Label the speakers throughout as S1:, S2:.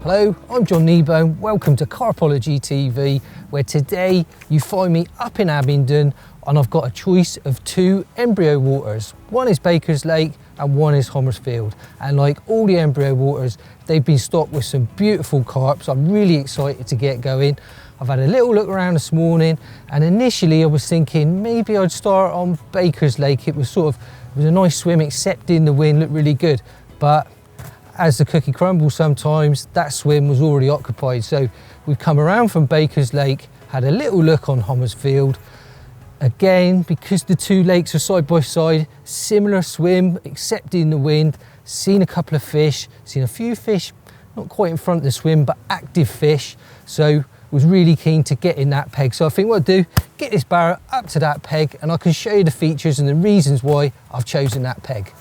S1: Hello, I'm John Kneebone. Welcome to CARPology TV, where today you find me up in Abingdon and I've got a choice of two embryo waters. One is Baker's Lake and one is 𝘁𝗵𝗶𝗀. And like all the embryo waters, they've been stocked with some beautiful carp, so I'm really excited to get going. I've had a little look around this morning and initially I was thinking maybe I'd start on Baker's Lake. It was a nice swim, except in the wind, looked really good. But as the cookie crumbles sometimes, that swim was already occupied. So we've come around from Baker's Lake, had a little look on 𝘁𝗵𝗶𝗀. Again, because the two lakes are side by side, similar swim, except in the wind. Seen a couple of fish, seen a few fish, not quite in front of the swim, but active fish. So was really keen to get in that peg. So I think what I'll do, get this barrow up to that peg and I can show you the features and the reasons why I've chosen that peg.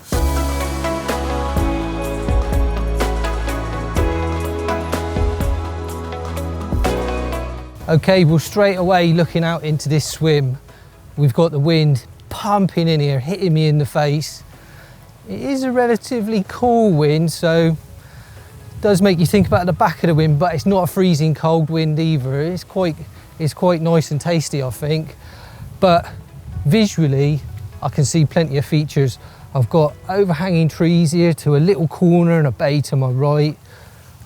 S1: Okay, well, straight away looking out into this swim, we've got the wind pumping in here, hitting me in the face. It is a relatively cool wind, so it does make you think about the back of the wind, but it's not a freezing cold wind either. It's quite nice and tasty, I think. But visually, I can see plenty of features. I've got overhanging trees here to a little corner and a bay to my right.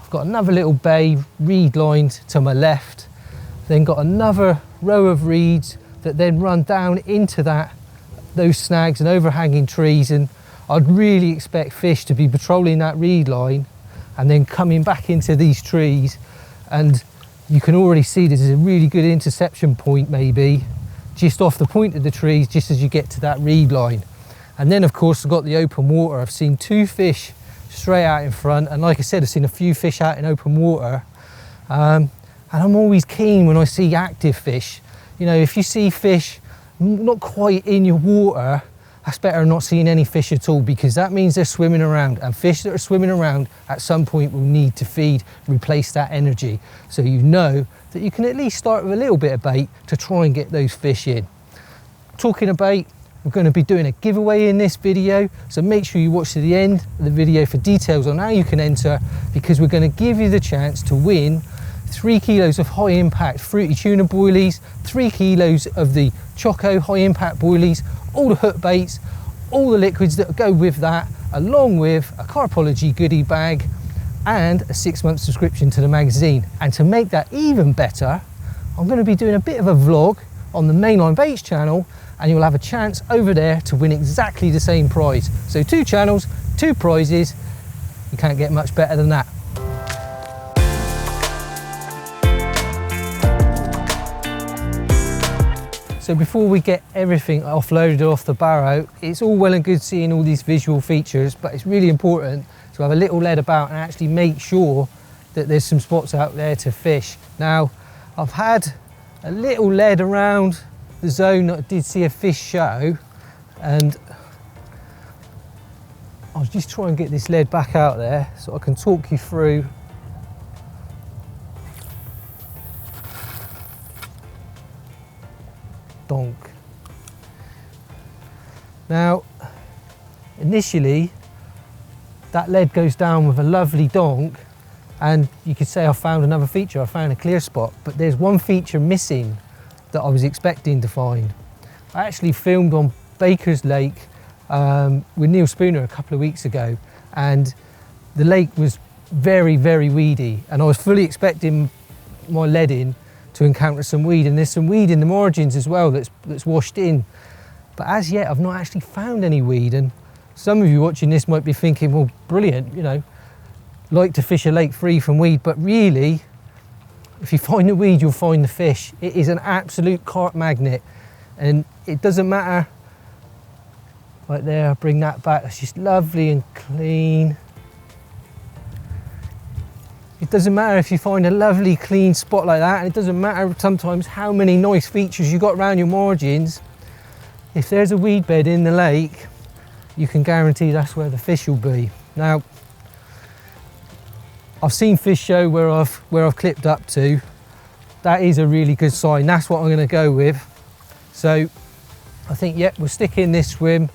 S1: I've got another little bay reed lined to my left. Then got another row of reeds that then run down into those snags and overhanging trees, and I'd really expect fish to be patrolling that reed line and then coming back into these trees. And you can already see this is a really good interception point, maybe just off the point of the trees, just as you get to that reed line. And then of course I've got the open water. I've seen two fish straight out in front, and like I said, I've seen a few fish out in open water. And I'm always keen when I see active fish. You know, if you see fish not quite in your water, that's better than not seeing any fish at all, because that means they're swimming around, and fish that are swimming around at some point will need to feed, replace that energy. So you know that you can at least start with a little bit of bait to try and get those fish in. Talking of bait, we're going to be doing a giveaway in this video, so make sure you watch to the end of the video for details on how you can enter, because we're going to give you the chance to win 3 kilos of high impact fruity tuna boilies, 3 kilos of the Choco high impact boilies, all the hook baits, all the liquids that go with that, along with a CARPology goodie bag and a 6-month subscription to the magazine. And to make that even better, I'm going to be doing a bit of a vlog on the Mainline Bait channel, and you'll have a chance over there to win exactly the same prize. So 2 channels, 2 prizes, you can't get much better than that. So before we get everything offloaded off the barrow, it's all well and good seeing all these visual features, but it's really important to have a little lead about and actually make sure that there's some spots out there to fish. Now, I've had a little lead around the zone that I did see a fish show, and I'll just try and get this lead back out there so I can talk you through . Donk. Now, initially, that lead goes down with a lovely donk, and you could say I found another feature, I found a clear spot, but there's one feature missing that I was expecting to find. I actually filmed on Baker's Lake with Neil Spooner a couple of weeks ago, and the lake was very, very weedy, and I was fully expecting my lead in to encounter some weed, and there's some weed in the margins as well that's washed in. But as yet, I've not actually found any weed, and some of you watching this might be thinking, well, brilliant, you know, like to fish a lake free from weed, but really, if you find the weed, you'll find the fish. It is an absolute carp magnet, and it doesn't matter. Right there, bring that back, that's just lovely and clean. It doesn't matter if you find a lovely clean spot like that, and it doesn't matter sometimes how many nice features you got around your margins. If there's a weed bed in the lake, you can guarantee that's where the fish will be. Now, I've seen fish show where I've clipped up to. That is a really good sign. That's what I'm going to go with. So I think, yep, we'll stick in this swim.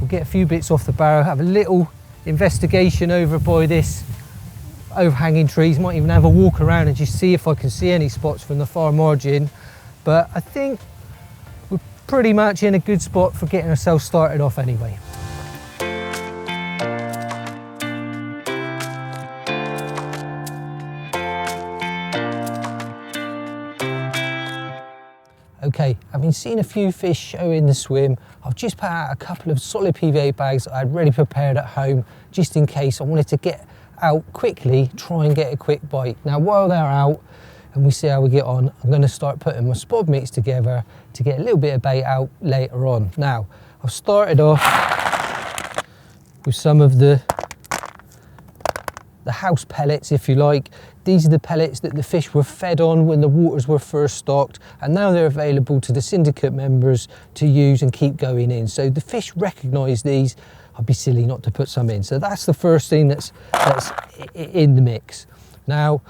S1: We'll get a few bits off the barrow, have a little investigation over by this overhanging trees. Might even have a walk around and just see if I can see any spots from the far margin. But I think we're pretty much in a good spot for getting ourselves started off anyway. Okay, having seen a few fish show in the swim, I've just put out a couple of solid PVA bags that I had ready prepared at home, just in case I wanted to get out quickly, try and get a quick bite. Now, while they're out and we see how we get on, I'm going to start putting my spod mix together to get a little bit of bait out later on. Now, I've started off with some of the house pellets, if you like. These are the pellets that the fish were fed on when the waters were first stocked, and now they're available to the syndicate members to use and keep going in. So the fish recognise these. I'd be silly not to put some in. So that's the first thing that's in the mix. Now,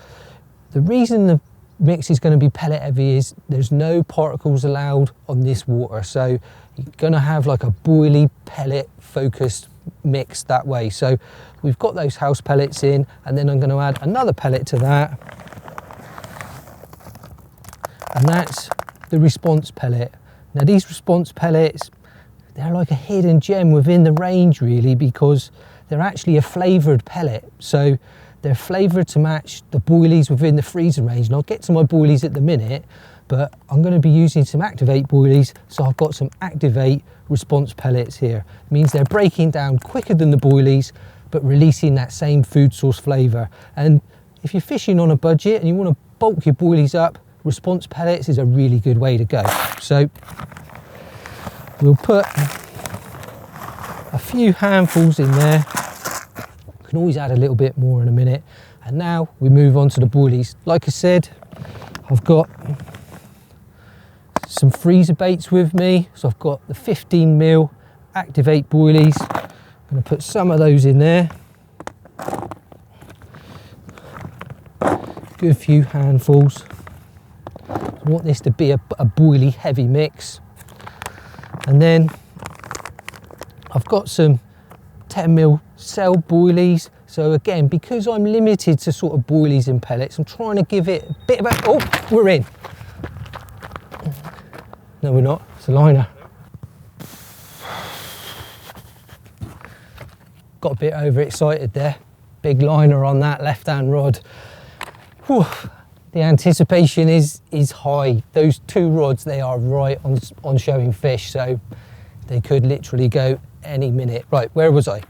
S1: the reason the mix is going to be pellet heavy is there's no particles allowed on this water. So you're going to have like a boilie pellet focused mix that way. So we've got those house pellets in, and then I'm going to add another pellet to that, and that's the response pellet. Now, these response pellets, they're like a hidden gem within the range really, because they're actually a flavoured pellet. So they're flavoured to match the boilies within the freezer range, and I'll get to my boilies at the minute, but I'm going to be using some Activate boilies, so I've got some Activate response pellets here. It means they're breaking down quicker than the boilies, but releasing that same food source flavour. And if you're fishing on a budget and you want to bulk your boilies up, response pellets is a really good way to go. So we'll put a few handfuls in there. You can always add a little bit more in a minute. And now we move on to the boilies. Like I said, I've got some freezer baits with me. So I've got the 15mm Activate boilies. I'm going to put some of those in there. Good few handfuls. I want this to be a boilie heavy mix. And then I've got some 10mm cell boilies. So again, because I'm limited to sort of boilies and pellets, I'm trying to give it a bit of a, oh, we're in. No, we're not, it's a liner. Got a bit overexcited there. Big liner on that left-hand rod. Whew. The anticipation is high. Those two rods, they are right on showing fish, so they could literally go any minute. Right, where was I?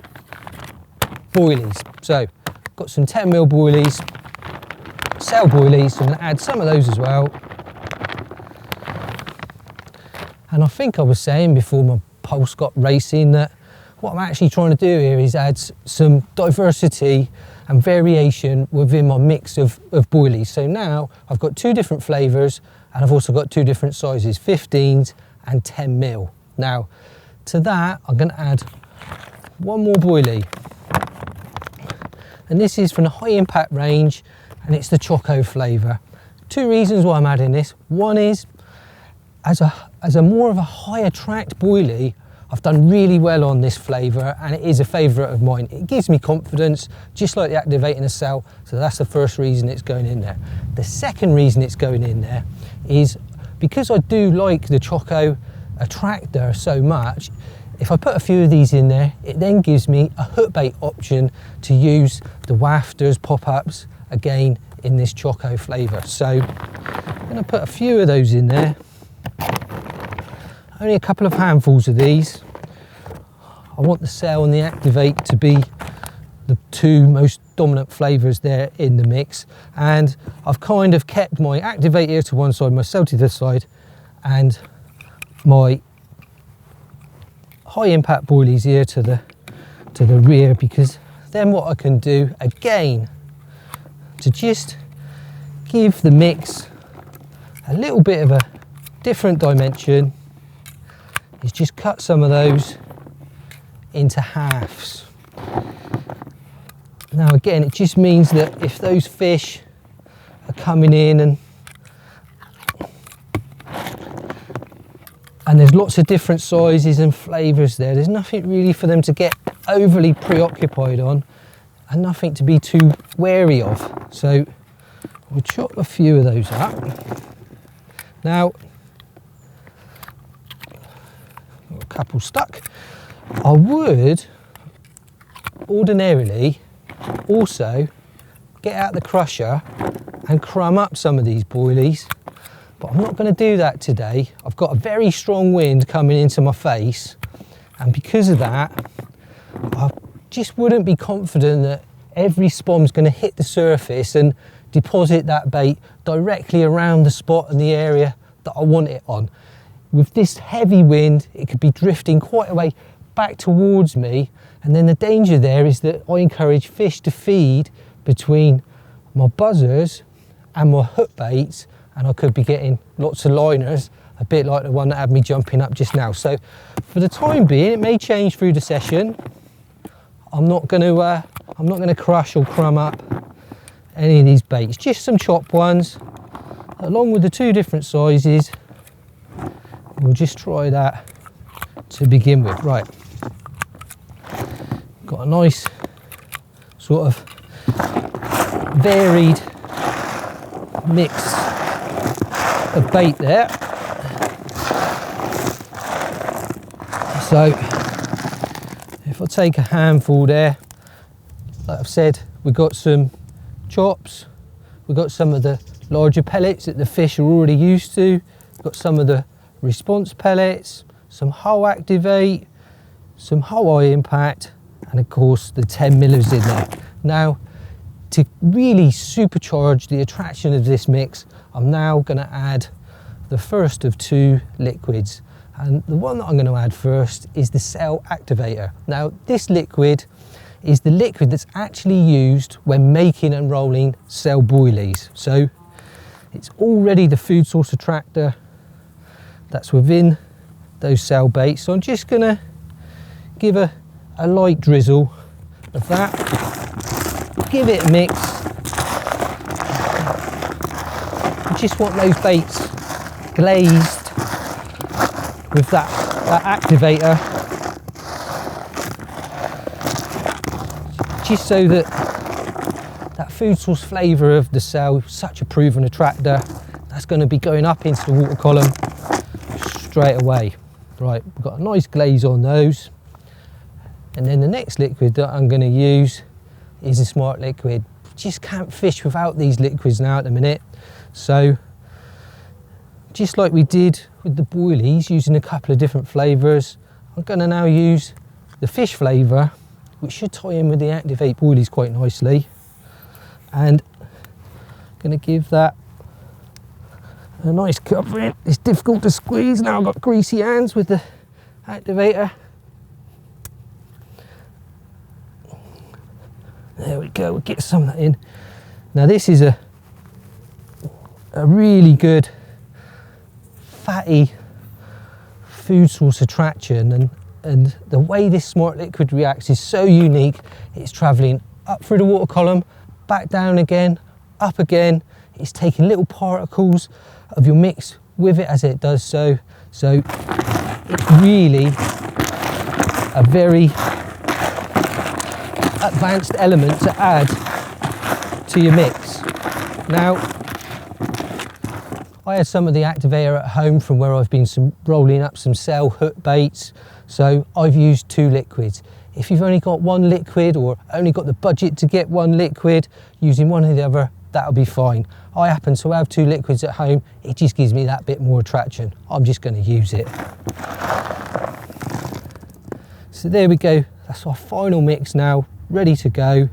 S1: Boilies. So, got some 10mm boilies, cell boilies, so I'm going to add some of those as well. And I think I was saying before my pulse got racing that what I'm actually trying to do here is add some diversity and variation within my mix of boilies. So now I've got two different flavours, and I've also got two different sizes, 15s and 10mm. Now to that I'm going to add one more boilie, and this is from the high impact range, and it's the choco flavour. Two reasons why I'm adding this. One is as a more of a high attract boilie, I've done really well on this flavour, and it is a favourite of mine. It gives me confidence, just like the Activate in a cell, so that's the first reason it's going in there. The second reason it's going in there is because I do like the Choco attractor so much. If I put a few of these in there, it then gives me a hook bait option to use the wafters, pop-ups, again in this Choco flavour. So I'm going to put a few of those in there. Only a couple of handfuls of these. I want the cell and the Activate to be the two most dominant flavours there in the mix, and I've kind of kept my Activate here to one side, my cell to the side, and my high impact boilies here to the rear, because then what I can do again to just give the mix a little bit of a different dimension is just cut some of those into halves. Now again, it just means that if those fish are coming in and there's lots of different sizes and flavours there's nothing really for them to get overly preoccupied on. and nothing to be too wary of. So we'll chop a few of those up. Now, got a couple stuck. I would ordinarily also get out the crusher and crumb up some of these boilies, but I'm not going to do that today. I've got a very strong wind coming into my face, and because of that, I just wouldn't be confident that every spawn's going to hit the surface and deposit that bait directly around the spot and the area that I want it on. With this heavy wind, it could be drifting quite a way back towards me, and then the danger there is that I encourage fish to feed between my buzzers and my hook baits, and I could be getting lots of liners, a bit like the one that had me jumping up just now. So for the time being, it may change through the session. I'm not going to crush or crumb up any of these baits, just some chopped ones along with the two different sizes. We'll just try that to begin with. Right, got a nice sort of varied mix of bait there. So if I take a handful there, like I've said, we've got some chops, we've got some of the larger pellets that the fish are already used to, we've got some of the response pellets, some hull activate, some hull eye impact, and of course the 10mm in there. Now, to really supercharge the attraction of this mix, I'm now going to add the first of two liquids, and the one that I'm going to add first is the cell activator. Now, this liquid is the liquid that's actually used when making and rolling cell boilies. So it's already the food source attractor that's within those cell baits. So I'm just going to give a light drizzle of that, give it a mix. You just want those baits glazed with that activator, just so that that food source flavour of the cell, such a proven attractor, that's going to be going up into the water column straight away. Right, we've got a nice glaze on those, and then the next liquid that I'm going to use is a smart liquid. Just can't fish without these liquids now at the minute. So just like we did with the boilies, using a couple of different flavours, I'm going to now use the fish flavour, which should tie in with the activate boilies quite nicely, and I'm going to give that a nice covering. It's difficult to squeeze now, I've got greasy hands with the activator. There we go, we'll get some of that in. Now this is a really good fatty food source attraction, and the way this smart liquid reacts is so unique. It's travelling up through the water column, back down again, up again. It's taking little particles of your mix with it as it does so. So it's really a very advanced element to add to your mix. Now, I had some of the activator at home from where I've been rolling up some cell hook baits, so I've used two liquids. If you've only got one liquid or only got the budget to get one liquid, using one or the other, that'll be fine. I happen to have two liquids at home. It just gives me that bit more attraction. I'm just going to use it. So there we go. That's our final mix now, ready to go.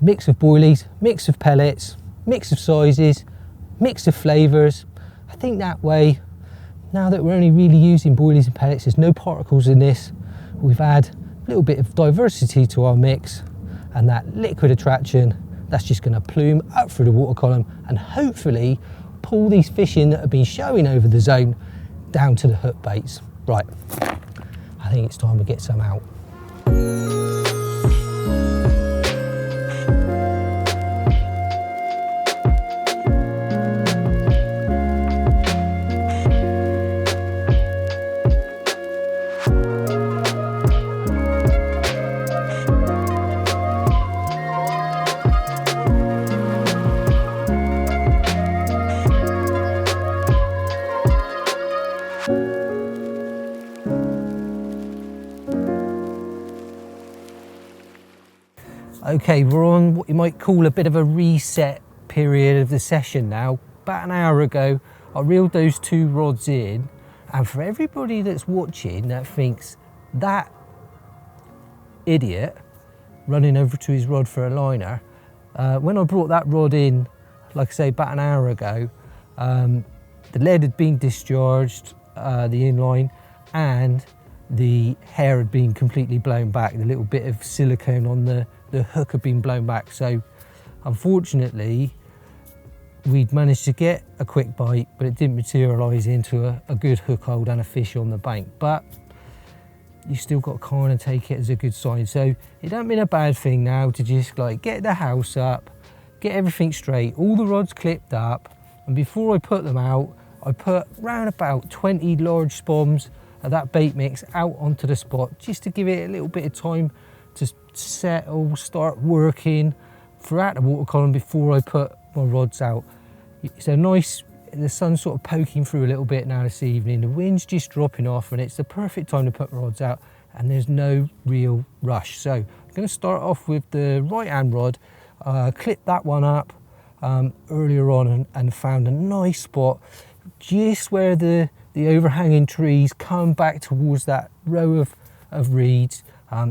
S1: Mix of boilies, mix of pellets, mix of sizes, mix of flavours. I think that way, now that we're only really using boilies and pellets, there's no particles in this. We've had a little bit of diversity to our mix, and that liquid attraction, that's just going to plume up through the water column and hopefully pull these fish in that have been showing over the zone down to the hook baits. Right, I think it's time we get some out. Okay, we're on what you might call a bit of a reset period of the session now. About an hour ago, I reeled those 2 rods in, and for everybody that's watching that thinks that idiot running over to his rod for a liner, when I brought that rod in, like I say, about an hour ago, the lead had been discharged, the inline, and the hair had been completely blown back. The little bit of silicone on the hook had been blown back. So unfortunately, we'd managed to get a quick bite, but it didn't materialise into a good hook hold and a fish on the bank. But you still got to kind of take it as a good sign. So it hasn't been a bad thing now to just like get the house up, get everything straight, all the rods clipped up, and before I put them out, I put round about 20 large spoms of that bait mix out onto the spot, just to give it a little bit of time to settle, start working throughout the water column before I put my rods out. It's a nice, the sun's sort of poking through a little bit now this evening, the wind's just dropping off, and it's the perfect time to put rods out, and there's no real rush. So I'm going to start off with the right hand rod. Clipped that one up earlier on and found a nice spot just where the overhanging trees come back towards that row of reeds.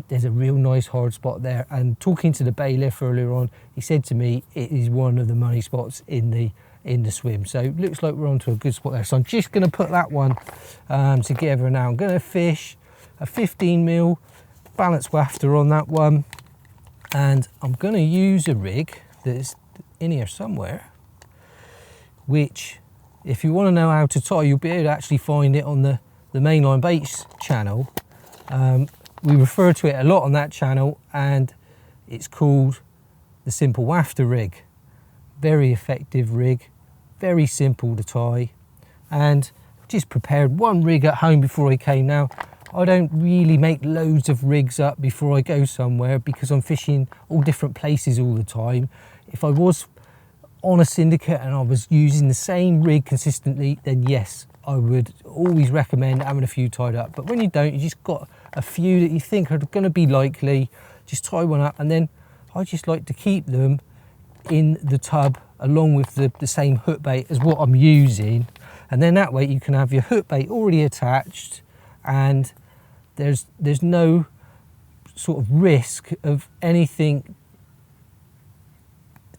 S1: There's a real nice hard spot there, and talking to the bailiff earlier on, he said to me it is one of the money spots in the swim. So it looks like we're onto a good spot there. So I'm just going to put that one together now. I'm going to fish a 15mm balance wafter on that one, and I'm going to use a rig that's in here somewhere, which, if you want to know how to tie, you'll be able to actually find it on the Mainline Bait channel. We refer to it a lot on that channel, and it's called the Simple Wafter rig. Very effective rig, very simple to tie, and I've just prepared one rig at home before I came. Now, I don't really make loads of rigs up before I go somewhere because I'm fishing all different places all the time. If I was on a syndicate and I was using the same rig consistently, then yes, I would always recommend having a few tied up. But when you don't, you just got a few that you think are going to be likely, just tie one up, and then I just like to keep them in the tub along with the same hook bait as what I'm using, and then that way you can have your hook bait already attached, and there's no sort of risk of anything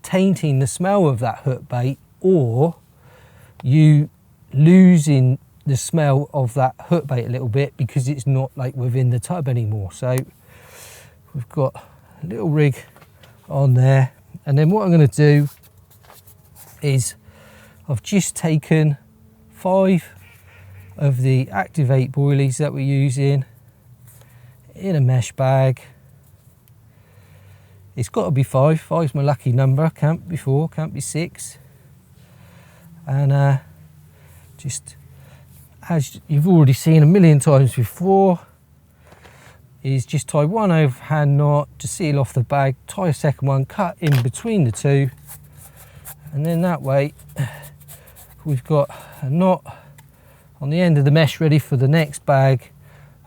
S1: tainting the smell of that hook bait, or you losing the smell of that hook bait a little bit because it's not like within the tub anymore. So we've got a little rig on there, and then what I'm going to do is I've just taken 5 of the active 8-boilies that we're using in a mesh bag. It's got to be 5. 5's my lucky number. Can't be 4, can't be 6. And just as you've already seen a million times before, is just tie one overhand knot to seal off the bag, tie a second one, cut in between the two, and then that way we've got a knot on the end of the mesh ready for the next bag,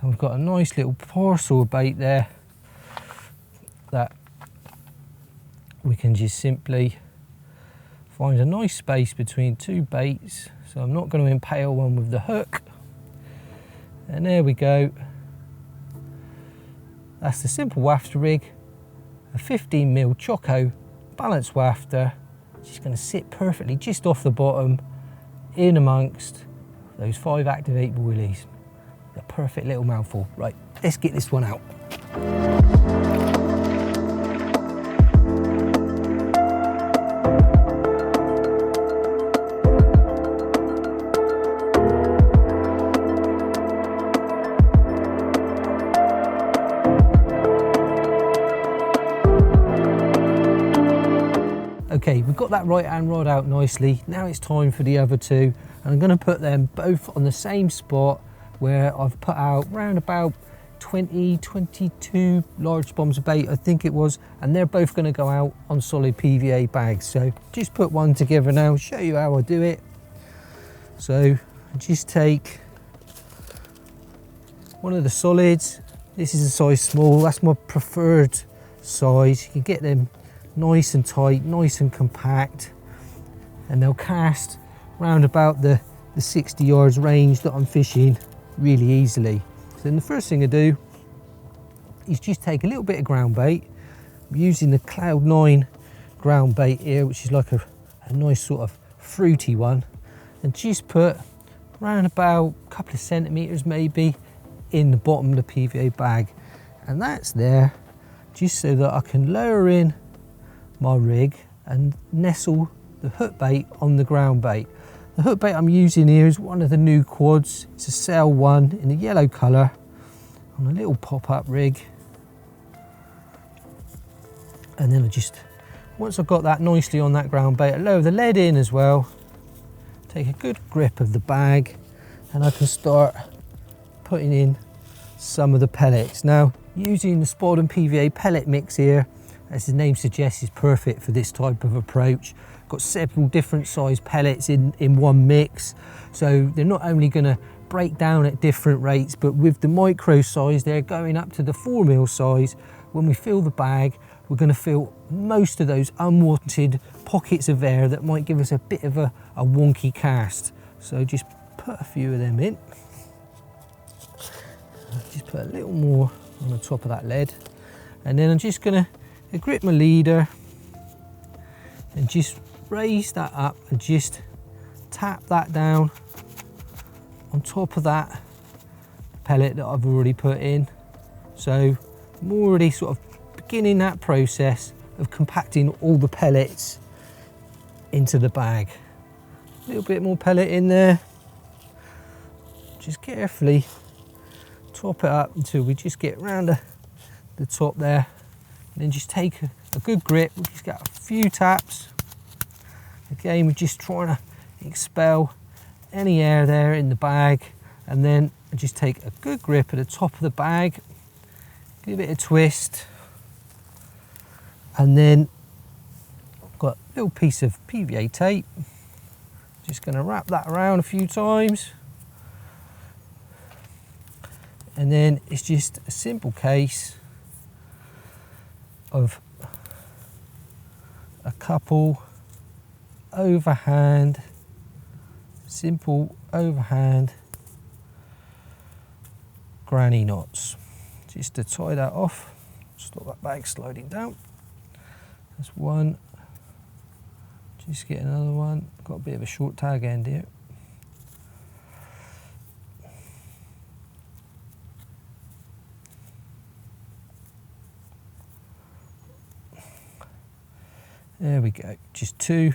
S1: and we've got a nice little parcel bait there that we can just simply find a nice space between 2 baits. So I'm not going to impale one with the hook, and there we go. That's the Simple Wafter rig, a 15mm choco balance wafter, just going to sit perfectly just off the bottom in amongst those 5 active 8-boilies. The perfect little mouthful. Right, let's get this one out. Okay, we've got that right hand rod out nicely. Now it's time for the other 2, and I'm going to put them both on the same spot where I've put out round about 22 large bombs of bait, I think it was, and they're both going to go out on solid PVA bags. So just put one together now, show you how I do it. So just take one of the solids. This is a size small, that's my preferred size. You can get them nice and tight, nice and compact, and they'll cast round about the 60 yards range that I'm fishing really easily. So then the first thing I do is just take a little bit of ground bait. I'm using the Cloud9 ground bait here, which is like a nice sort of fruity one, and just put around about a couple of centimeters maybe in the bottom of the PVA bag, and that's there just so that I can lower in my rig and nestle the hook bait on the ground bait. The hook bait I'm using here is one of the new quads. It's a Sail 1 in a yellow colour on a little pop-up rig. And then once I've got that nicely on that ground bait, I lower the lead in as well, take a good grip of the bag, and I can start putting in some of the pellets. Now, using the Spod and PVA pellet mix here, as the name suggests, is perfect for this type of approach. Got several different size pellets in one mix, so they're not only going to break down at different rates, but with the micro size, they're going up to the 4mm size. When we fill the bag, we're going to fill most of those unwanted pockets of air that might give us a bit of a wonky cast. So just put a few of them in. Just put a little more on the top of that lead, and then I'm just going to grip my leader and just raise that up and just tap that down on top of that pellet that I've already put in. So I'm already sort of beginning that process of compacting all the pellets into the bag. A little bit more pellet in there. Just carefully top it up until we just get round the top there. And then just take a good grip. We just got a few taps. Again, we're just trying to expel any air there in the bag, and then just take a good grip at the top of the bag, give it a twist, and then I've got a little piece of PVA tape. Just going to wrap that around a few times, and then it's just a simple case of a couple overhand, simple overhand granny knots, just to tie that off. Stop that bag sliding down. That's one. Just get another one. Got a bit of a short tag end here. There we go, just two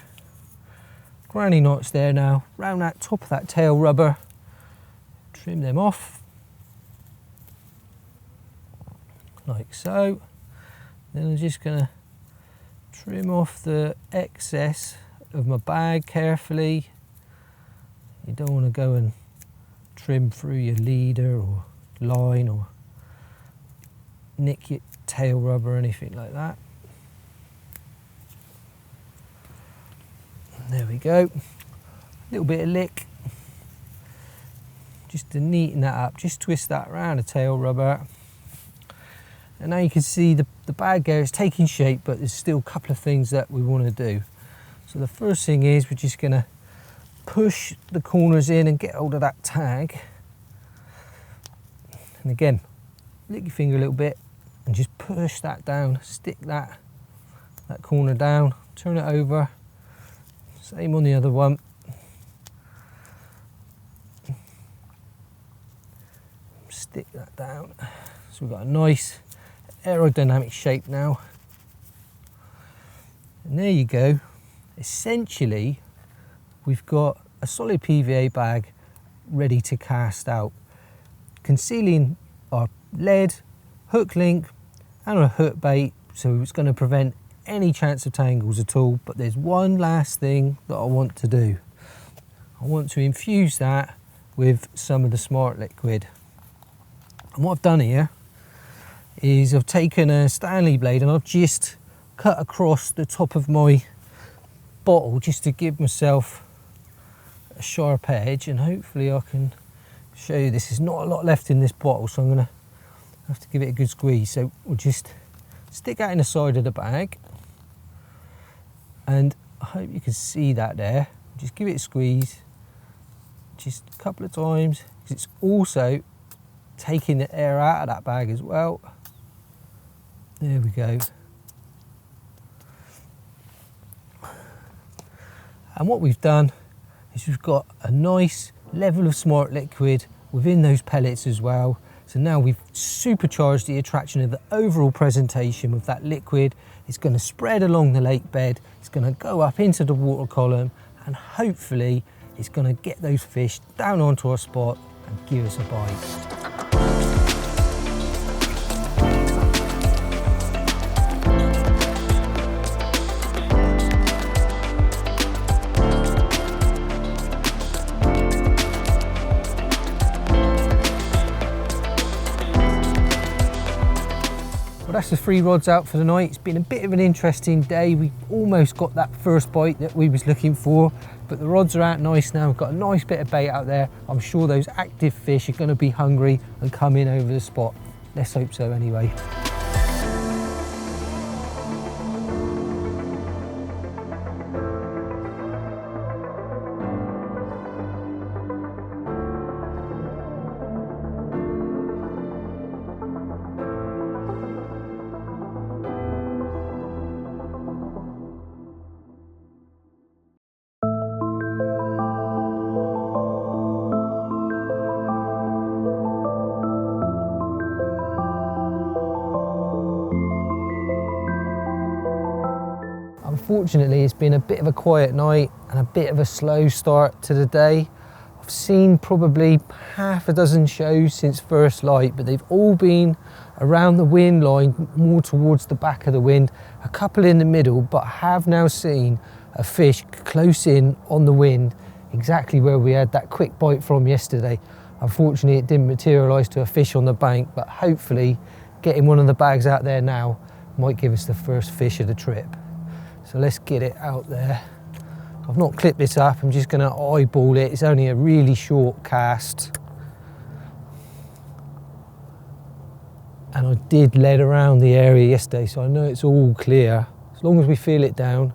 S1: granny knots there now, round that top of that tail rubber. Trim them off, like so. Then I'm just gonna trim off the excess of my bag carefully. You don't want to go and trim through your leader or line or nick your tail rubber or anything like that. There we go, a little bit of lick, just to neaten that up, just twist that around the tail rubber. And now you can see the bag there is taking shape, but there's still a couple of things that we want to do. So the first thing is we're just going to push the corners in and get hold of that tag. And again, lick your finger a little bit and just push that down, stick that corner down, turn it over. Same on the other one. Stick that down. So we've got a nice aerodynamic shape now. And there you go. Essentially, we've got a solid PVA bag ready to cast out, concealing our lead, hook link, and a hook bait, so it's going to prevent any chance of tangles at all. But there's one last thing that I want to do. I want to infuse that with some of the Smart liquid. And what I've done here is I've taken a Stanley blade and I've just cut across the top of my bottle just to give myself a sharp edge, and hopefully I can show you this. There's not a lot left in this bottle, so I'm going to have to give it a good squeeze. So we'll just stick that in the side of the bag, and I hope you can see that there. Just give it a squeeze, just a couple of times, because it's also taking the air out of that bag as well. There we go. And what we've done is we've got a nice level of smart liquid within those pellets as well. So now we've supercharged the attraction of the overall presentation with that liquid. It's going to spread along the lake bed, it's going to go up into the water column, and hopefully it's going to get those fish down onto our spot and give us a bite. That's the 3 rods out for the night. It's been a bit of an interesting day. We almost got that first bite that we was looking for, but the rods are out nice now. We've got a nice bit of bait out there. I'm sure those active fish are going to be hungry and come in over the spot. Let's hope so anyway. Unfortunately, it's been a bit of a quiet night and a bit of a slow start to the day. I've seen probably half a dozen shows since first light, but they've all been around the wind line, more towards the back of the wind, a couple in the middle, but I have now seen a fish close in on the wind, exactly where we had that quick bite from yesterday. Unfortunately, it didn't materialise to a fish on the bank, but hopefully getting one of the bags out there now might give us the first fish of the trip. So let's get it out there. I've not clipped this up, I'm just going to eyeball it. It's only a really short cast. And I did lead around the area yesterday, so I know it's all clear. As long as we feel it down.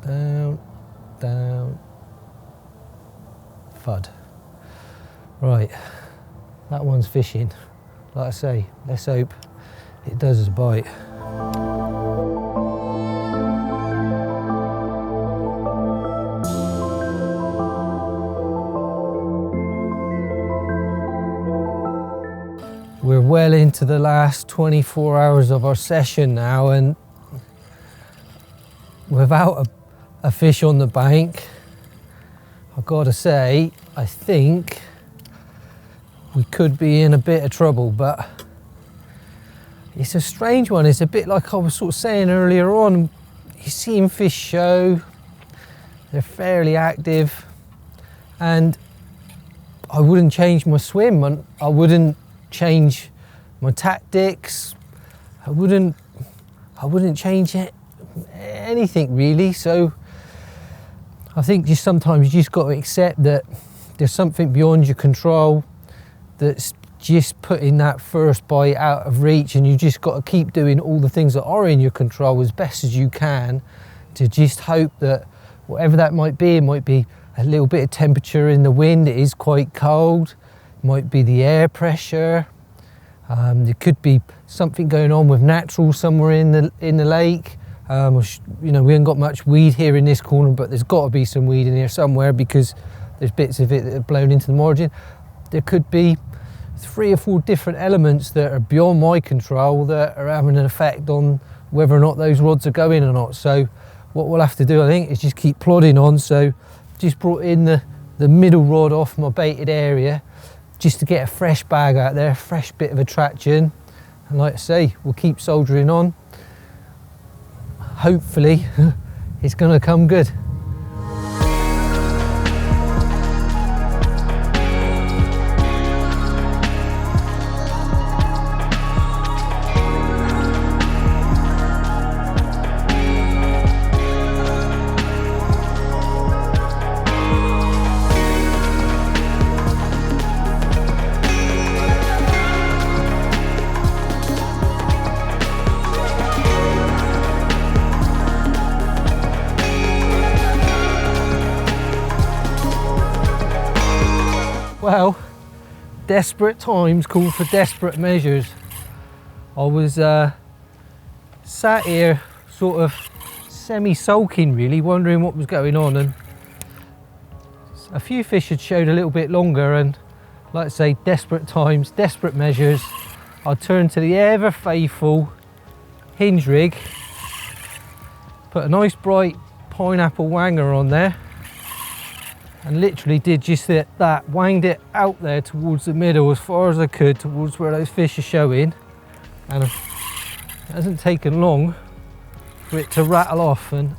S1: Down, down, FUD. Right, that one's fishing. Like I say, let's hope it does us a bite. We're well into the last 24 hours of our session now, and without a fish on the bank, I've got to say, I think we could be in a bit of trouble, but it's a strange one. It's a bit like I was sort of saying earlier on. You're seeing fish show, they're fairly active, and I wouldn't change my swim, and I wouldn't change my tactics, I wouldn't change anything really. So I think just sometimes you just got to accept that there's something beyond your control that's just putting that first bite out of reach, and you just got to keep doing all the things that are in your control as best as you can to just hope that whatever that might be, it might be a little bit of temperature in the wind, it is quite cold, it might be the air pressure, there could be something going on with natural somewhere in the lake. You know, we haven't got much weed here in this corner, but there's got to be some weed in here somewhere because there's bits of it that are blown into the margin. There could be 3 or 4 different elements that are beyond my control that are having an effect on whether or not those rods are going or not. So what we'll have to do, I think, is just keep plodding on. So just brought in the middle rod off my baited area just to get a fresh bag out there, a fresh bit of attraction. And like I say, we'll keep soldiering on. Hopefully it's going to come good. Well, desperate times call for desperate measures. I was sat here sort of semi-sulking really, wondering what was going on, and a few fish had showed a little bit longer, and like I say, desperate times, desperate measures. I turned to the ever faithful Hinge Rig, put a nice bright pineapple wanger on there, and literally did just that, wanged it out there towards the middle as far as I could, towards where those fish are showing, and it hasn't taken long for it to rattle off. And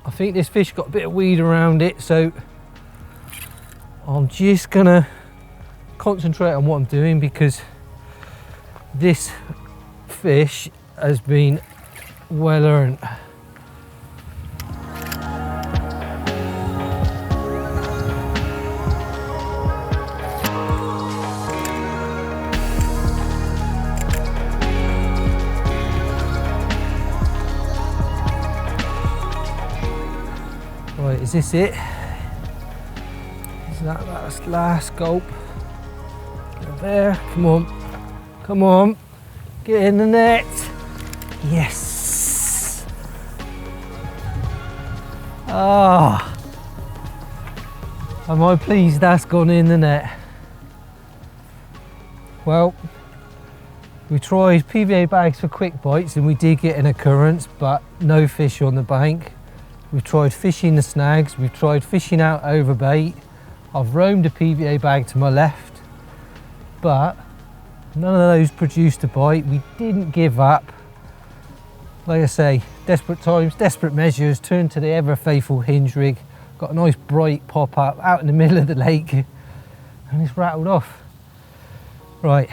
S1: I think this fish got a bit of weed around it, so I'm just gonna concentrate on what I'm doing, because this fish has been well earned. Right, is this it? Is that last gulp? Get there, come on, come on, get in the net. Yes. Ah, am I pleased that's gone in the net? Well, we tried PVA bags for quick bites and we did get an occurrence, but no fish on the bank. We've tried fishing the snags, we've tried fishing out over bait. I've roamed a PVA bag to my left, but none of those produced a bite. We didn't give up. Like I say, desperate times, desperate measures, turned to the ever faithful Hinge Rig, got a nice bright pop up out in the middle of the lake, and it's rattled off. Right,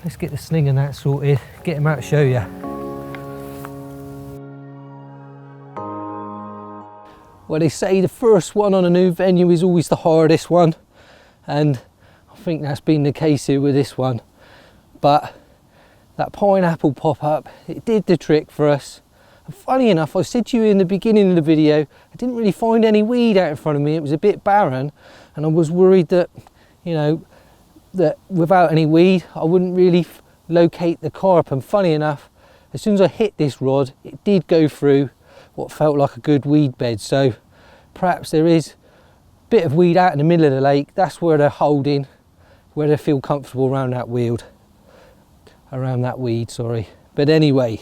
S1: let's get the sling and that sorted, get him out to show you. Well, they say the first one on a new venue is always the hardest one, and I think that's been the case here with this one. But that pineapple pop-up, it did the trick for us. And funny enough, I said to you in the beginning of the video, I didn't really find any weed out in front of me. It was a bit barren, and I was worried that, you know, that without any weed, I wouldn't really locate the carp. And funny enough, as soon as I hit this rod, it did go through what felt like a good weed bed. So perhaps there is a bit of weed out in the middle of the lake. That's where they're holding, where they feel comfortable around that weed, sorry. But anyway,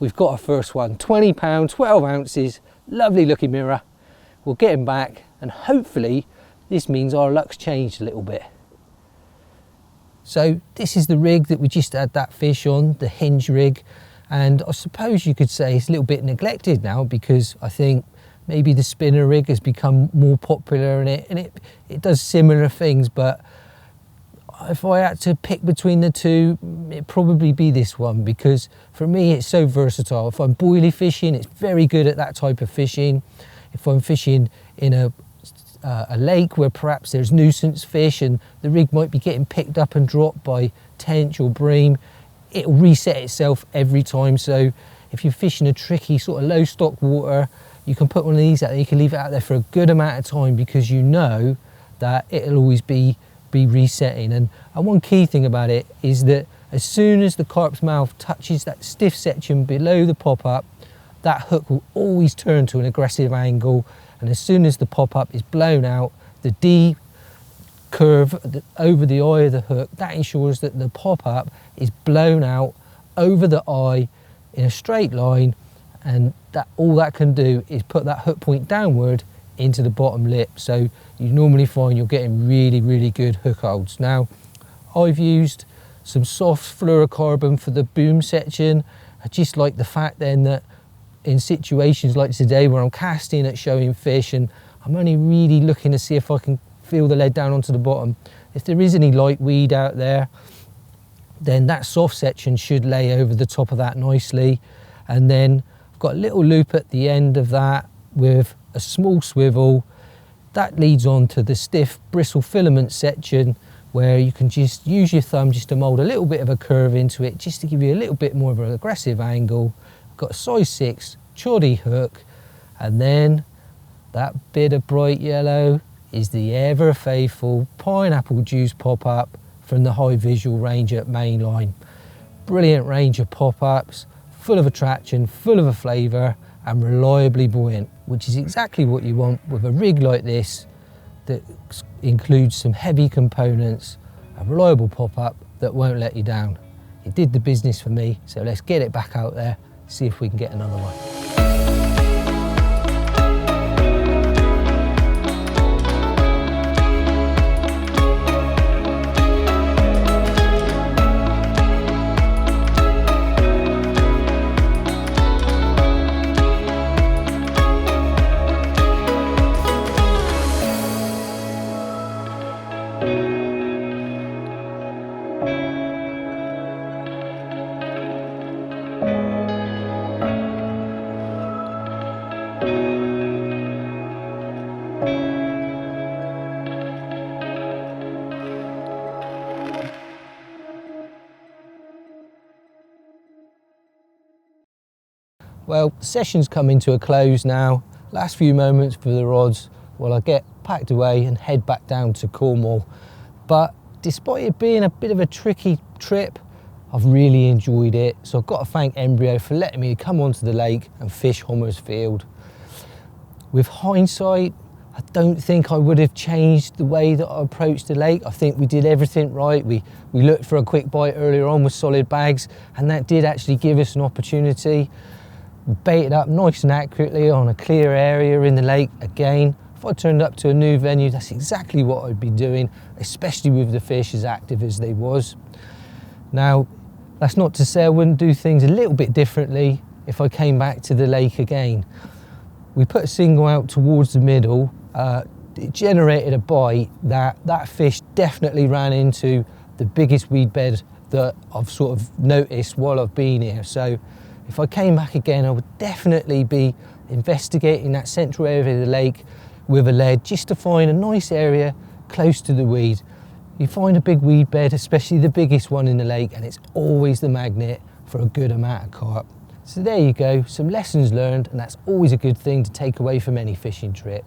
S1: we've got our first one, 20 pounds, 12 ounces, lovely looking mirror. We'll get him back, and hopefully this means our luck's changed a little bit. So this is the rig that we just had that fish on, the Hinge Rig. And I suppose you could say it's a little bit neglected now, because I think maybe the spinner rig has become more popular in it, and it does similar things. But if I had to pick between the two, it'd probably be this one, because for me it's so versatile. If I'm boilie fishing, it's very good at that type of fishing. If I'm fishing in a lake where perhaps there's nuisance fish and the rig might be getting picked up and dropped by tench or bream, it'll reset itself every time. So if you're fishing a tricky sort of low stock water, you can put one of these out there, you can leave it out there for a good amount of time, because you know that it'll always be resetting. And one key thing about it is that as soon as the carp's mouth touches that stiff section below the pop-up, that hook will always turn to an aggressive angle, and as soon as the pop-up is blown out, the D curve over the eye of the hook, that ensures that the pop-up is blown out over the eye in a straight line, and that all that can do is put that hook point downward into the bottom lip. So you normally find you're getting really, really good hook holds. Now, I've used some soft fluorocarbon for the boom section. I just like the fact then that in situations like today where I'm casting at showing fish and I'm only really looking to see if I can feel the lead down onto the bottom, if there is any light weed out there, then that soft section should lay over the top of that nicely. And then I've got a little loop at the end of that with a small swivel. That leads on to the stiff bristle filament section, where you can just use your thumb just to mould a little bit of a curve into it, just to give you a little bit more of an aggressive angle. I've got a size 6 choddy hook, and then that bit of bright yellow is the ever faithful pineapple juice pop-up from the High Visual range at Mainline. Brilliant range of pop-ups, full of attraction, full of a flavour and reliably buoyant, which is exactly what you want with a rig like this that includes some heavy components, a reliable pop-up that won't let you down. It did the business for me, so let's get it back out there, see if we can get another one. Well, the session's coming to a close now. Last few moments for the rods while I get packed away and head back down to Cornwall. But despite it being a bit of a tricky trip, I've really enjoyed it. So I've got to thank Embryo for letting me come onto the lake and fish 𝘁𝗵𝗶𝗀. With hindsight, I don't think I would have changed the way that I approached the lake. I think we did everything right. We looked for a quick bite earlier on with solid bags, and that did actually give us an opportunity. Baited up nice and accurately on a clear area in the lake. Again, if I turned up to a new venue, that's exactly what I'd be doing, especially with the fish as active as they was. Now, that's not to say I wouldn't do things a little bit differently if I came back to the lake again. We put a single out towards the middle. It generated a bite that fish definitely ran into the biggest weed bed that I've sort of noticed while I've been here. So if I came back again, I would definitely be investigating that central area of the lake with a lead just to find a nice area close to the weed. You find a big weed bed, especially the biggest one in the lake, and it's always the magnet for a good amount of carp. So there you go, some lessons learned, and that's always a good thing to take away from any fishing trip.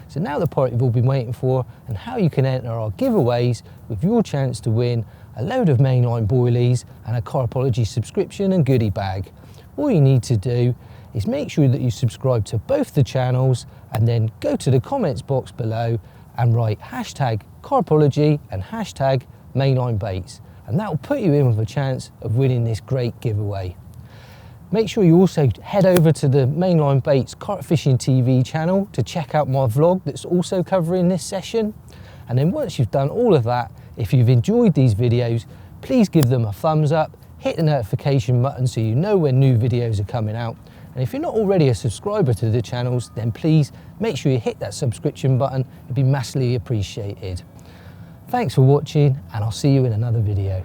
S1: So now the part you've all been waiting for, and how you can enter our giveaways with your chance to win a load of Mainline boilies and a CARPology subscription and goodie bag. All you need to do is make sure that you subscribe to both the channels and then go to the comments box below and write #CARPology and #Mainline Baits, and that will put you in with a chance of winning this great giveaway. Make sure you also head over to the Mainline Bait's Carp Fishing TV channel to check out my vlog that's also covering this session. And then once you've done all of that, if you've enjoyed these videos, please give them a thumbs up, hit the notification button so you know when new videos are coming out. And if you're not already a subscriber to the channels, then please make sure you hit that subscription button. It'd be massively appreciated. Thanks for watching, and I'll see you in another video.